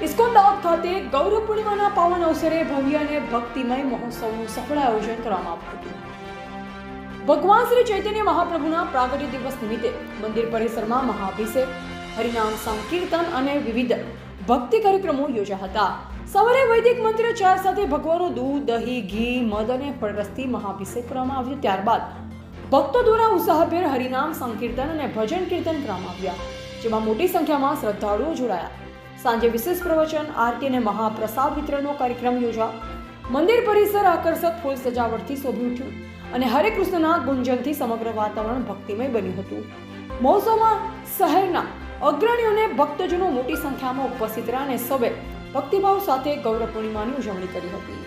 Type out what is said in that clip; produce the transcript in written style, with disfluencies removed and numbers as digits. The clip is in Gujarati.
ઇસ્કોન દાહોદ ખાતે ગૌરવ પૂર્ણિમાના પાવન અવસરે ભવ્ય અને ભક્તિમય મહોત્સવનું સફળ આયોજન કરવામાં આવ્યું હતું। ભગવાન શ્રી ચૈતન્ય મહાપ્રભુના પ્રાગટ્ય દિવસ નિમિત્તે મંદિર પરિસરમાં મહાઅભિષેક, હરિનામ સંકીર્તન અને વિવિધ ભક્તિ કાર્યક્રમો યોજાયા હતા। સવારે વૈદિક મંત્રોચ્ચાર સાથે ભગવાનનું દૂધ, દહીં, ઘી, મધ અને ફળરસથી મહાઅભિષેક કરવામાં આવ્યો। ત્યારબાદ ભક્તો દ્વારા ઉત્સાહભેર હરિનામ સંકીર્તન અને ભજન કીર્તન કરવામાં આવ્યા, જેમાં મોટી સંખ્યામાં શ્રદ્ધાળુઓ જોડાયા। સાંજે વિશેષ પ્રવચન, આરતી અને મહાપ્રસાદ વિતરણનો કાર્યક્રમ યોજાયો। મંદિર પરિસર આકર્ષક ફૂલ સજાવટથી શોભી ઉઠ્યું અને હરે કૃષ્ણના ગુંજનથી સમગ્ર વાતાવરણ ભક્તિમય બન્યું હતું। મહોત્સવમાં શહેરના અગ્રણીઓ અને ભક્તજનો મોટી સંખ્યામાં ઉપસ્થિત રહ્યા અને સૌએ ભક્તિભાવ સાથે ગૌરવ પૂર્ણિમાની ઉજવણી કરી હતી।